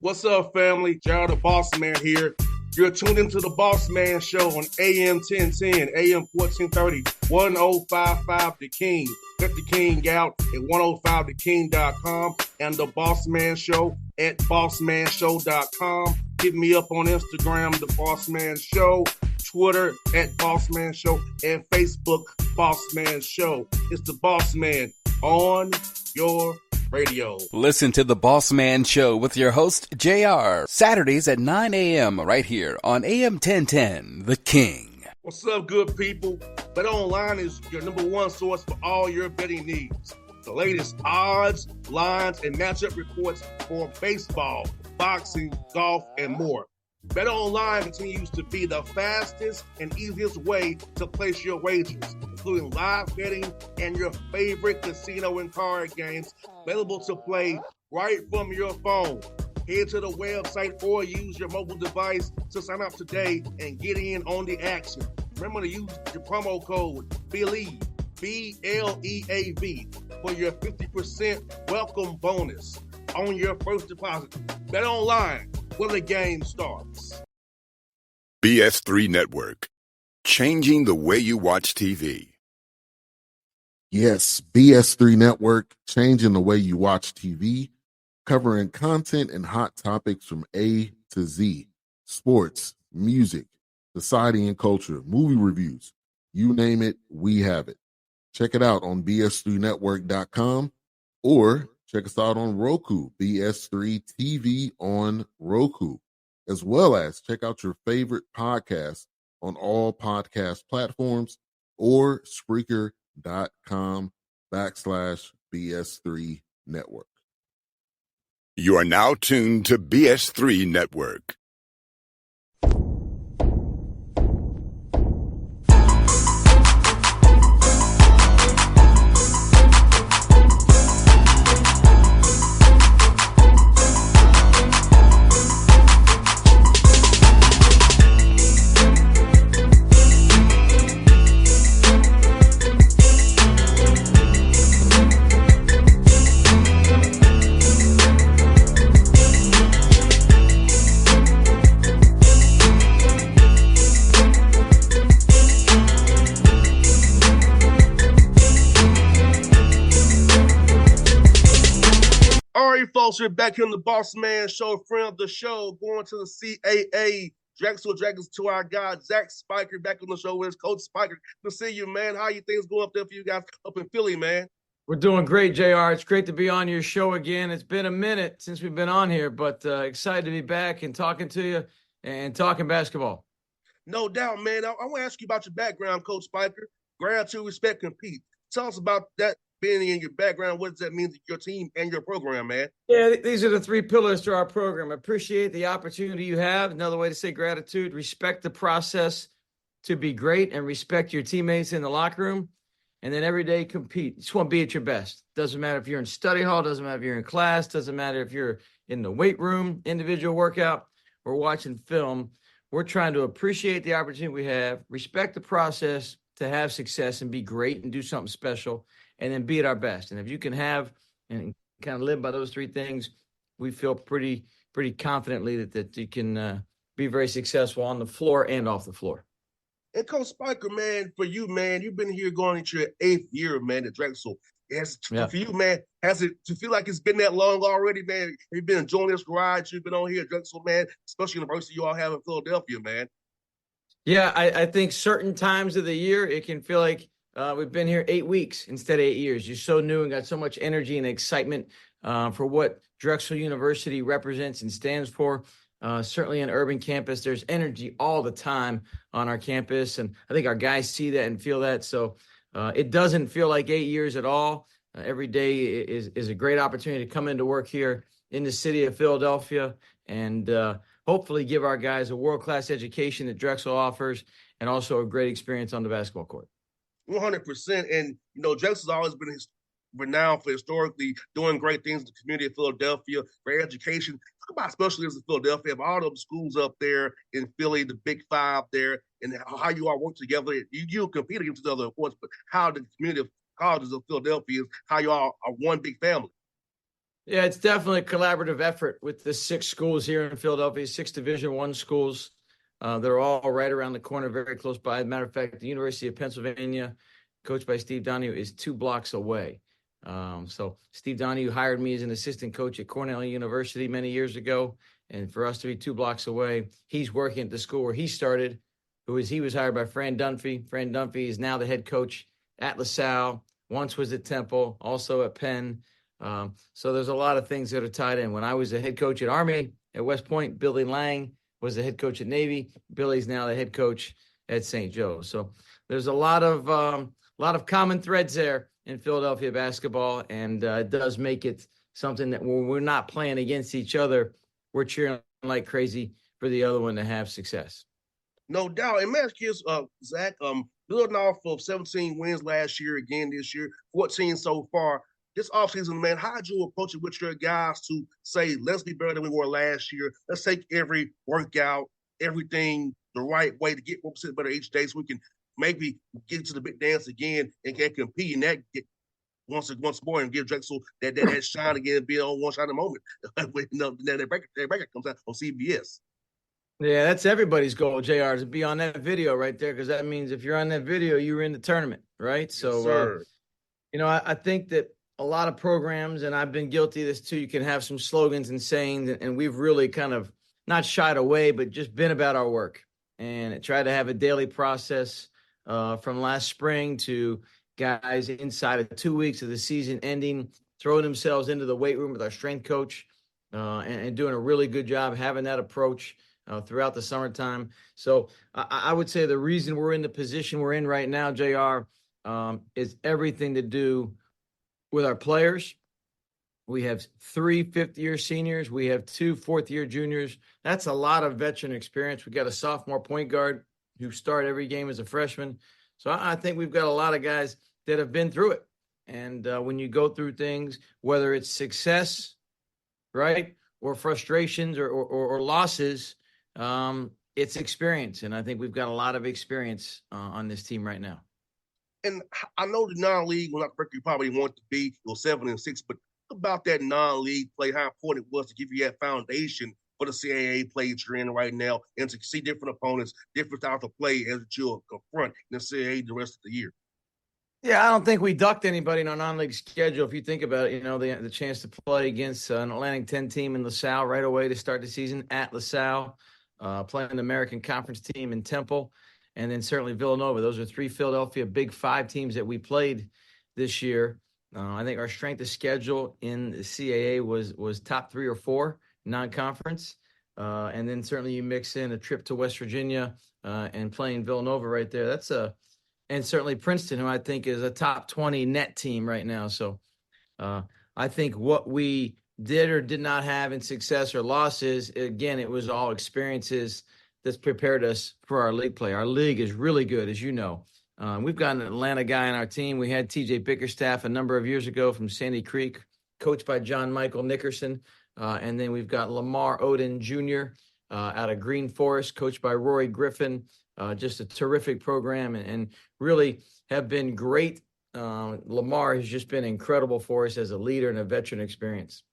What's up, family? Gerald the Bossman here. You're tuned into the Bossman Show on AM 1010, AM 1430, 1055 The King. Let the King out at 105theking.com and the Bossman Show at bossmanshow.com. Hit me up on Instagram, The Bossman Show, Twitter at Bossman Show, and Facebook, Bossman Show. It's the Bossman on your radio. Listen to the Bossman Show with your host, JR, Saturdays at 9 a.m. right here on AM 1010, The King. What's up, good people? Bet Online is your number one source for all your betting needs. The latest odds, lines, and matchup reports for baseball, boxing, golf, and more. Bet Online continues to be the fastest and easiest way to place your wagers, including live betting and your favorite casino and card games available to play right from your phone. Head to the website or use your mobile device to sign up today and get in on the action. Remember to use your promo code BELIEVE, B-L-E-A-V, for your 50% welcome bonus on your first deposit. Bet Online, where the game starts. BS3 Network, changing the way you watch TV. Yes, BS3 Network, changing the way you watch TV, covering content and hot topics from A to Z, sports, music, society and culture, movie reviews, you name it, we have it. Check it out on bs3network.com or check us out on Roku, BS3 TV on Roku, as well as check out your favorite podcasts on all podcast platforms or Spreaker.com/BS3 Network. You are now tuned to BS3 Network. Folks, we're back here on the Bossman Show, friend of the show, going to the CAA. Drexel Dragons to our guy, Zach Spiker, back on the show with Coach Spiker. Good to see you, man. How are you things going up there for you guys up in Philly, man? We're doing great, JR. It's great to be on your show again. It's been a minute since we've been on here, but excited to be back and talking to you and talking basketball. No doubt, man. I want to ask you about your background, Coach Spiker. Gratitude, respect, compete. Tell us about that. Being in your background, what does that mean to your team and your program, man? Yeah, these are the three pillars to our program. Appreciate the opportunity you have. Another way to say gratitude, respect the process to be great and respect your teammates in the locker room. And then every day compete. You just want to be at your best. Doesn't matter if you're in study hall, doesn't matter if you're in class, doesn't matter if you're in the weight room, individual workout, or watching film. We're trying to appreciate the opportunity we have, respect the process to have success and be great and do something special, and then be at our best. And if you can have and kind of live by those three things, we feel pretty confidently that you can be very successful on the floor and off the floor. And Coach Spiker, man, for you, man, you've been here going into your 8th year, man, at Drexel. For you, man, has it to feel like it's been that long already, man? Have you been enjoying this ride? You've been on here at Drexel, man, especially university you all have in Philadelphia, man. Yeah, I think certain times of the year it can feel like we've been here 8 weeks instead of 8 years. You're so new and got so much energy and excitement for what Drexel University represents and stands for. Certainly an urban campus, there's energy all the time on our campus. And I think our guys see that and feel that. So it doesn't feel like 8 years at all. Every day is a great opportunity to come into work here in the city of Philadelphia and hopefully give our guys a world-class education that Drexel offers and also a great experience on the basketball court. 100%. And, Drexel's always been renowned for historically doing great things in the community of Philadelphia, great education. Talk about specialists in Philadelphia, all those schools up there in Philly, the Big Five there, and how you all work together. You compete against each other, of course, but how the community of colleges of Philadelphia is, how you all are one big family. Yeah, it's definitely a collaborative effort with the 6 schools here in Philadelphia, 6 Division I schools. They're all right around the corner, very close by. As a matter of fact, the University of Pennsylvania, coached by Steve Donahue, is 2 blocks away. So Steve Donahue hired me as an assistant coach at Cornell University many years ago. And for us to be 2 blocks away, he's working at the school where he started, he was hired by Fran Dunphy. Fran Dunphy is now the head coach at LaSalle, once was at Temple, also at Penn. So there's a lot of things that are tied in. When I was a head coach at Army at West Point, Billy Lang was the head coach at Navy. Billy's now the head coach at St. Joe. So there's a lot of common threads there in Philadelphia basketball, and it does make it something that when we're not playing against each other, we're cheering like crazy for the other one to have success. No doubt. And man, kids, Zach, building off of 17 wins last year, again this year, 14 so far. This offseason, man, how'd you approach it with your guys to say, let's be better than we were last year? Let's take every workout, everything the right way to get 1% better each day so we can maybe get to the big dance again and can compete and that get once more and give Drexel that shine again and be on one shot a moment. When that breaker comes out on CBS. Yeah, that's everybody's goal, JR, to be on that video right there, because that means if you're on that video, you were in the tournament, right? Yes, So, I think that a lot of programs, and I've been guilty of this too, you can have some slogans and sayings, and we've really kind of not shied away, but just been about our work and tried to have a daily process from last spring to guys inside of 2 weeks of the season ending, throwing themselves into the weight room with our strength coach and doing a really good job having that approach throughout the summertime. So I would say the reason we're in the position we're in right now, JR, is everything to do with our players. We have 3 fifth-year seniors. We have 2 fourth-year juniors. That's a lot of veteran experience. We got a sophomore point guard who start every game as a freshman. So I think we've got a lot of guys that have been through it. And when you go through things, whether it's success, right, or frustrations or losses, it's experience. And I think we've got a lot of experience on this team right now. And I know the non-league was not the record you probably want to be. It was 7-6, but about that non-league play, how important it was to give you that foundation for the CAA play you're in right now, and to see different opponents, different styles of play as you'll confront in the CAA the rest of the year. Yeah, I don't think we ducked anybody in our non-league schedule. If you think about it, the chance to play against an Atlantic 10 team in LaSalle right away to start the season at LaSalle, playing the American Conference team in Temple, and then certainly Villanova. Those are 3 Philadelphia Big 5 teams that we played this year. I think our strength of schedule in the CAA was top 3 or 4 non-conference. And then certainly you mix in a trip to West Virginia and playing Villanova right there. And certainly Princeton, who I think is a top 20 net team right now. So I think what we did or did not have in success or losses, again, it was all experiences that's prepared us for our league play. Our league is really good, as you know. We've got an Atlanta guy on our team. We had TJ Bickerstaff a number of years ago from Sandy Creek, coached by John Michael Nickerson. And then we've got Lamar Odin Jr. Out of Green Forest, coached by Rory Griffin. Just a terrific program and really have been great. Lamar has just been incredible for us as a leader and a veteran experience.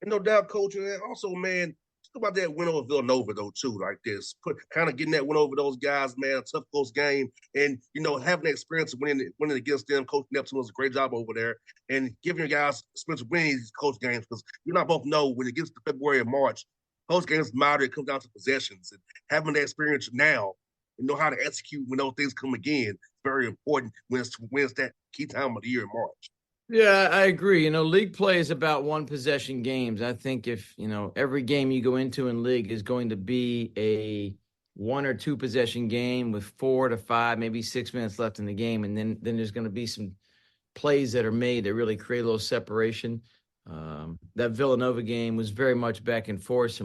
And no doubt, Coach. And also, man, talk about that win over Villanova, though, too, like this. Kind of getting that win over those guys, man, a tough, close game. And, having that experience of winning against them. Coach Neptune does a great job over there. And giving your guys experience of winning these coach games, because you not both know when it gets to February and March, coach games matter. It comes down to possessions. And having that experience now and know how to execute when those things come again is very important when it's that key time of the year in March. Yeah, I agree. League play is about 1 possession games. I think if, every game you go into in league is going to be a 1 or 2 possession game with 4 to 5, maybe 6 minutes left in the game. And then there's going to be some plays that are made that really create a little separation. That Villanova game was very much back and forth.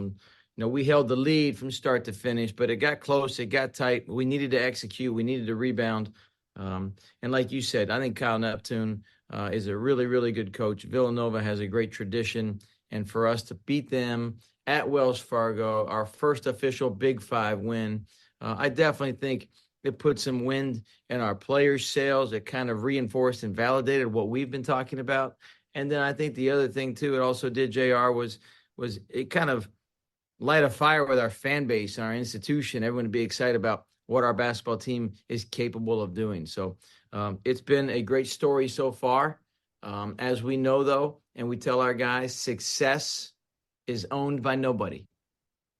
We held the lead from start to finish, but it got close. It got tight. We needed to execute. We needed to rebound. And like you said, I think Kyle Neptune is a really, really good coach. Villanova has a great tradition. And for us to beat them at Wells Fargo, our first official Big 5 win, I definitely think it put some wind in our players' sails. It kind of reinforced and validated what we've been talking about. And then I think the other thing too, it also did, JR, was it kind of light a fire with our fan base and our institution. Everyone to be excited about what our basketball team is capable of doing. So it's been a great story so far. As we know, though, and we tell our guys, success is owned by nobody,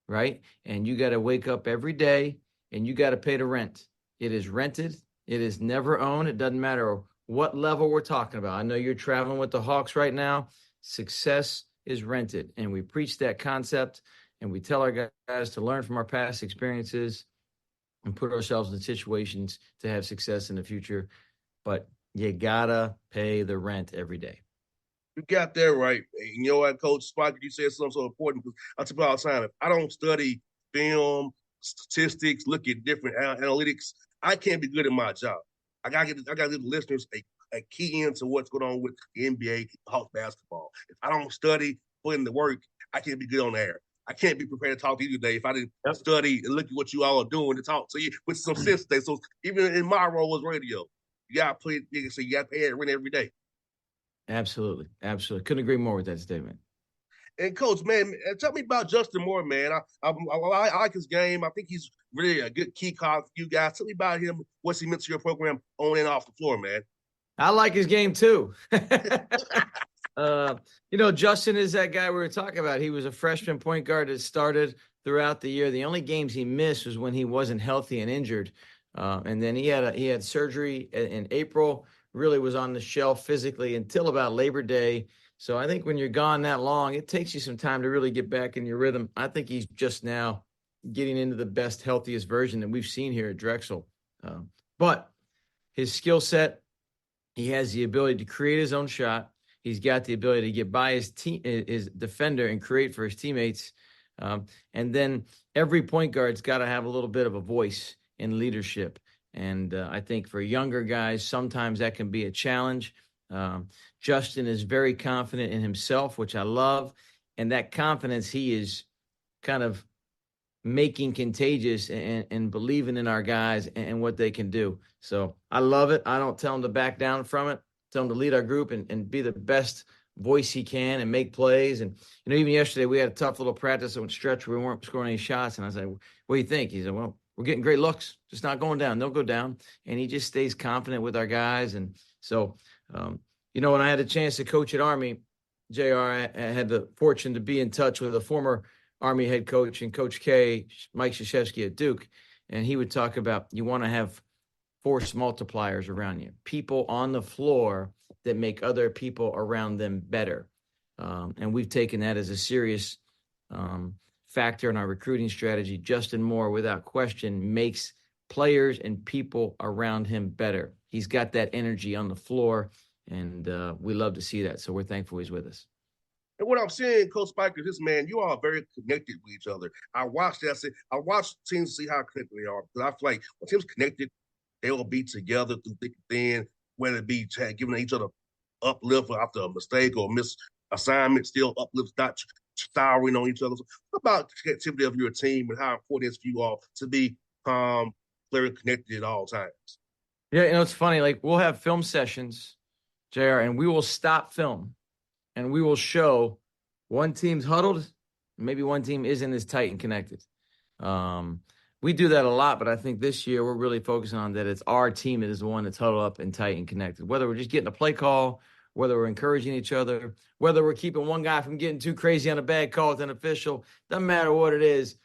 right? And you got to wake up every day and you got to pay the rent. It is rented. It is never owned. It doesn't matter what level we're talking about. I know you're traveling with the Hawks right now. Success is rented. And we preach that concept and we tell our guys to learn from our past experiences and put ourselves in situations to have success in the future. But you gotta pay the rent every day. You got that right. And you know what, Coach Spike, you said something so important because I tell you all the time, if I don't study film, statistics, look at different analytics, I can't be good at my job. I gotta give the listeners a key into what's going on with the NBA, Hawks basketball. If I don't study, put in the work, I can't be good on the air. I can't be prepared to talk to you today if I didn't study and look at what you all are doing to talk to you with some sense today. So even in my role as radio, you gotta you gotta pay that rent every day. Absolutely. Couldn't agree more with that statement. And Coach, man, tell me about Justin Moore, man. I like his game. I think he's really a good key card for you guys. Tell me about him. What's he meant to your program on and off the floor, man? I like his game too. Justin is that guy we were talking about. He was a freshman point guard that started throughout the year. The only games he missed was when he wasn't healthy and injured. And then he had surgery in April, really was on the shelf physically until about Labor Day. So I think when you're gone that long, it takes you some time to really get back in your rhythm. I think he's just now getting into the best, healthiest version that we've seen here at Drexel. But his skill set, he has the ability to create his own shot. He's got the ability to get by his defender and create for his teammates. And then every point guard's got to have a little bit of a voice in leadership. And I think for younger guys, sometimes that can be a challenge. Justin is very confident in himself, which I love. And that confidence he is kind of making contagious and believing in our guys and what they can do. So I love it. I don't tell him to back down from it. Tell him to lead our group and be the best voice he can and make plays. And, even yesterday we had a tough little practice on stretch where we weren't scoring any shots. And I said, what do you think? He said, well, we're getting great looks, just not going down. They'll go down. And he just stays confident with our guys. And so, when I had a chance to coach at Army, JR, I had the fortune to be in touch with a former Army head coach and Coach K, Mike Krzyzewski at Duke. And he would talk about you want to have force multipliers around you, people on the floor that make other people around them better. And we've taken that as a serious factor in our recruiting strategy. Justin Moore, without question, makes players and people around him better. He's got that energy on the floor, and we love to see that. So we're thankful he's with us. And what I'm saying, Coach Spiker, this man, you all are very connected with each other. I watched teams to see how connected they are. Because I feel like when teams connected, they will be together through thick and thin, whether it be giving each other uplift after a mistake or misassignment, still uplift, not souring on each other. So what about the connectivity of your team and how important it is for you all to be very connected at all times? Yeah, it's funny. Like, we'll have film sessions, JR, and we will stop film and we will show one team's huddled, maybe one team isn't as tight and connected. We do that a lot, but I think this year we're really focusing on that it's our team that is the one that's huddled up and tight and connected. Whether we're just getting a play call, whether we're encouraging each other, whether we're keeping one guy from getting too crazy on a bad call with an official, doesn't matter what it is.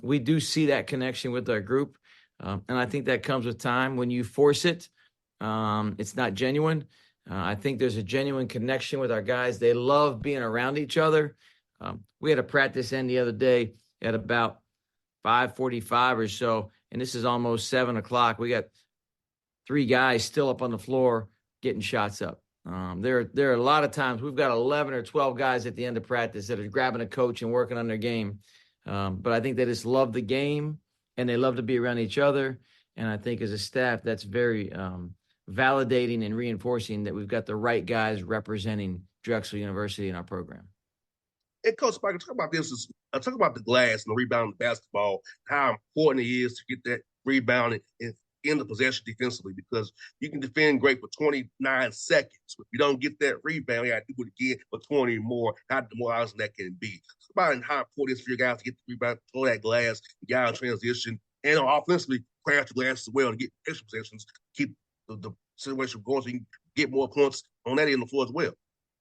We do see that connection with our group. And I think that comes with time. When you force it, it's not genuine. I think there's a genuine connection with our guys. They love being around each other. We had a practice end the other day at about 5:45 or so, and this is almost 7 o'clock. We got 3 guys still up on the floor getting shots up. There are a lot of times we've got 11 or 12 guys at the end of practice that are grabbing a coach and working on their game. But I think they just love the game and they love to be around each other. And I think as a staff, that's very validating and reinforcing that we've got the right guys representing Drexel University in our program. And Coach Spiker, talk about this. Talk about the glass and the rebound in basketball, how important it is to get that rebound and in the possession defensively, because you can defend great for 29 seconds. If you don't get that rebound, you got to do it again for 20 more. How demoralizing that can be. It's about how important it is for your guys to get the rebound, throw that glass, get out of transition, and offensively crash the glass as well to get extra possessions, keep the situation going so you can get more points on that end of the floor as well.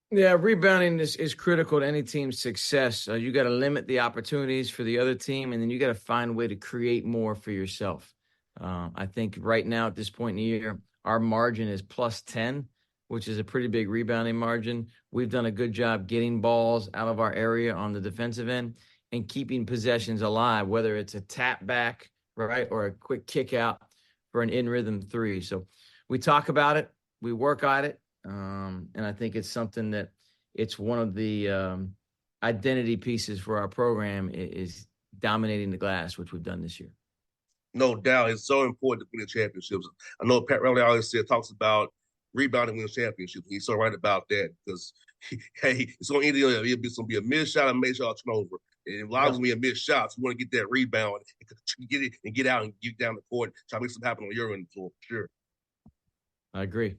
Yeah, rebounding is critical to any team's success. You got to limit the opportunities for the other team, and then you got to find a way to create more for yourself. I think right now at this point in the year, our margin is +10, which is a pretty big rebounding margin. We've done a good job getting balls out of our area on the defensive end and keeping possessions alive, whether it's a tap back, right, or a quick kick out for an in-rhythm three. So we talk about it, we work on it. And I think it's something that it's one of the identity pieces for our program is dominating the glass, which we've done this year. No doubt. It's so important to win the championships. I know Pat Riley always talks about rebounding, win championships. He's so right about that because, hey, it's going to either it's going to be a missed shot or a made shot turnover. And a lot of them be a missed shots. You want to get that rebound, get it, and get out and get down the court, try to make something happen on your end of the floor. Sure. I agree.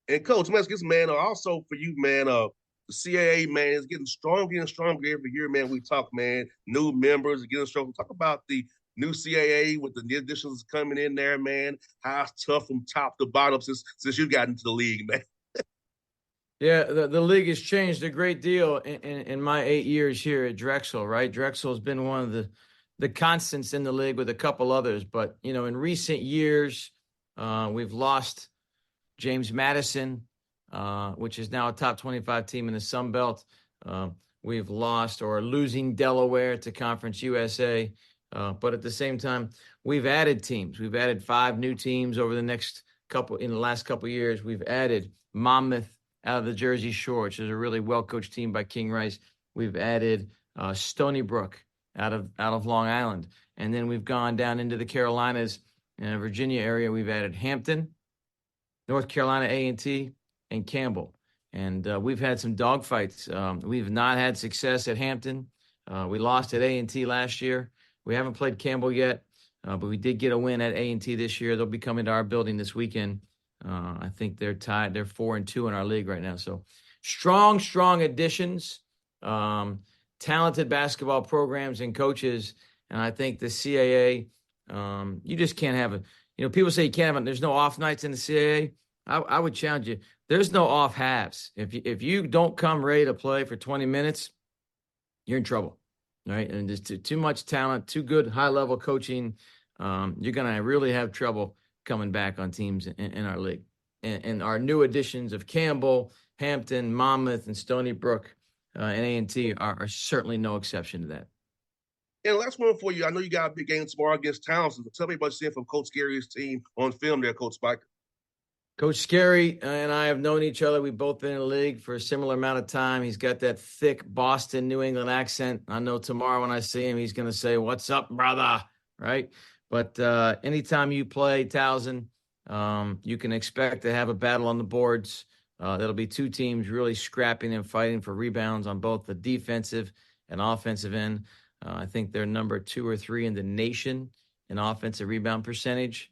And Coach, man, man, also for you, man, the CAA, man, is getting stronger every year, man. We talk, man, new members, getting stronger. Talk about the new CAA with the new additions coming in there, man. How it's tough from top to bottom since you got into the league, man. Yeah, the league has changed a great deal in my 8 years here at Drexel, right? Drexel has been one of the constants in the league with a couple others. But, you know, in recent years, we've lost James Madison, which is now a top 25 team in the Sun Belt. We've lost or are losing Delaware to Conference USA. But at the same time, we've added teams. We've added 5 new teams over the last couple of years. We've added Monmouth out of the Jersey Shore, which is a really well-coached team by King Rice. We've added Stony Brook out of Long Island. And then we've gone down into the Carolinas and Virginia area. We've added Hampton, North Carolina A&T, and Campbell. And we've had some dogfights. We've not had success at Hampton. We lost at A&T last year. We haven't played Campbell yet, but we did get a win at A&T this year. They'll be coming to our building this weekend. I think they're tied. They're 4-2 in our league right now. So strong additions, talented basketball programs and coaches. And I think the CAA, you just can't have it. You know, people say you can't have it. There's no off nights in the CAA. I would challenge you. There's no off halves. If you don't come ready to play for 20 minutes, you're in trouble, right? And there's too much talent, too good high-level coaching. You're going to really have trouble coming back on teams in our league. And our new additions of Campbell, Hampton, Monmouth, and Stony Brook and A&T are certainly no exception to that. And last one for you. I know you got a big game tomorrow against Townsend. Tell me about you seeing from Coach Scary's team on film there, Coach Spiker. Coach Scary and I have known each other. We've both been in the league for a similar amount of time. He's got that thick Boston, New England accent. I know tomorrow when I see him, he's going to say, "What's up, brother?" Right? But anytime you play Townsend, you can expect to have a battle on the boards. That'll be 2 teams really scrapping and fighting for rebounds on both the defensive and offensive end. I think they're number 2 or 3 in the nation in offensive rebound percentage.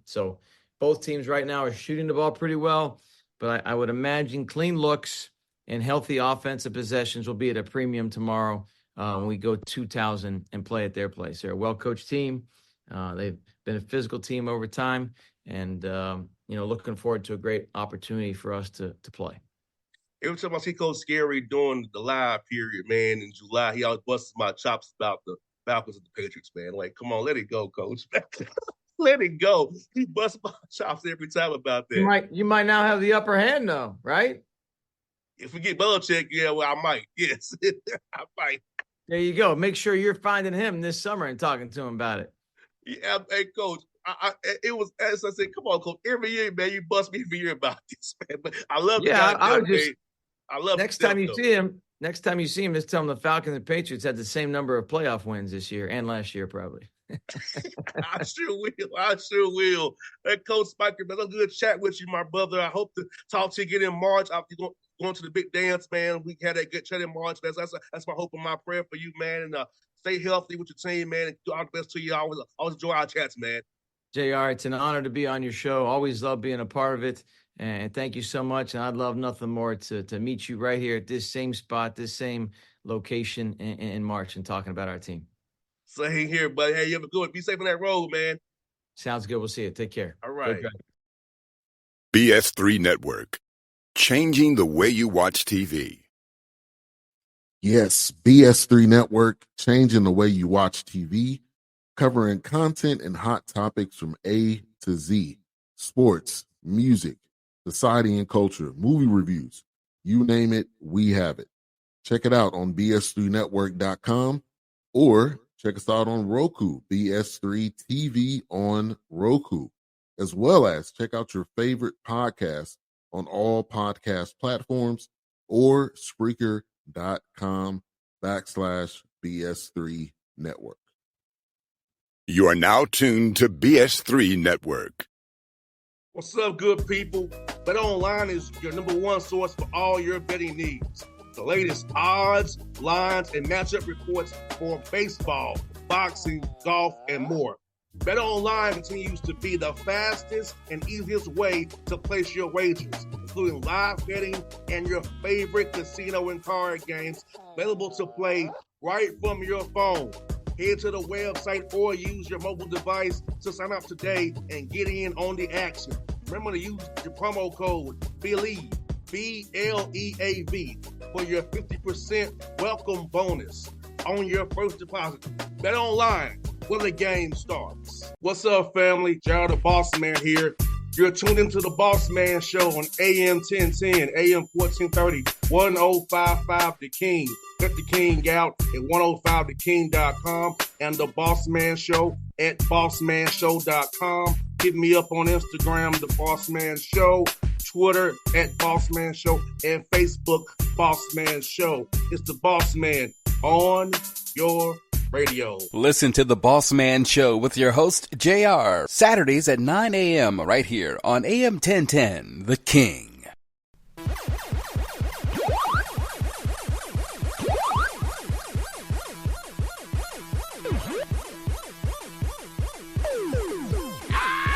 So both teams right now are shooting the ball pretty well, but I would imagine clean looks and healthy offensive possessions will be at a premium tomorrow when we go to Townsend and play at their place. They're a well-coached team. They've been a physical team over time, and looking forward to a great opportunity for us to play. Every time I see Coach Scary during the live period, man, in July, he always busts my chops about the Falcons and the Patriots, man. Like, come on, let it go, Coach. Let it go. He busts my chops every time about that. You might now have the upper hand, though, right? If we get Belichick, yeah, well, I might. Yes, I might. There you go. Make sure you're finding him this summer and talking to him about it. Yeah, hey, Coach. It was, as I said, come on, Coach. Every year, man, you bust me every year about this, man. But I love the guy. I love next time you see him, just tell him the Falcons and Patriots had the same number of playoff wins this year and last year, probably. I sure will. Hey, Coach Spiker, man, a good chat with you, my brother. I hope to talk to you again in March after going to the big dance, man. We had that good chat in March, man. That's my hope and my prayer for you, man. And stay healthy with your team, man. And do all the best to you. I always enjoy our chats, man. JR, it's an honor to be on your show. Always love being a part of it. And thank you so much. And I'd love nothing more to meet you right here at this same spot, this same location in March and talking about our team. Same here, buddy. Hey, you have a good one. Be safe on that road, man. Sounds good. We'll see you. Take care. All right. BS3 Network. Changing the way you watch TV. Yes, BS3 Network, changing the way you watch TV, covering content and hot topics from A to Z. Sports, music, society and culture, movie reviews. You name it, we have it. Check it out on bs3network.com or check us out on Roku, BS3 TV on Roku, as well as check out your favorite podcast on all podcast platforms or Spreaker.com/BS3 Network. You are now tuned to BS3 Network. What's up, good people? Bet Online is your number one source for all your betting needs. The latest odds, lines, and matchup reports for baseball, boxing, golf, and more. Bet Online continues to be the fastest and easiest way to place your wagers, including live betting and your favorite casino and card games available to play right from your phone. Head to the website or use your mobile device to sign up today and get in on the action. Remember to use your promo code BELIEVE, BLEAV, for your 50% welcome bonus on your first deposit. Bet Online, where the game starts. What's up, family? Gerald the Bossman here. You're tuned into the Bossman Show on AM 1010, AM 1430, 1055 The King. Check The King out at 105theking.com and the Bossman Show at bossmanshow.com. Hit me up on Instagram, The Bossman Show, Twitter at Bossman Show, and Facebook, Bossman Show. It's the Bossman on your radio. Listen to the Bossman Show with your host, JR, Saturdays at 9 a.m. right here on AM 1010, The King.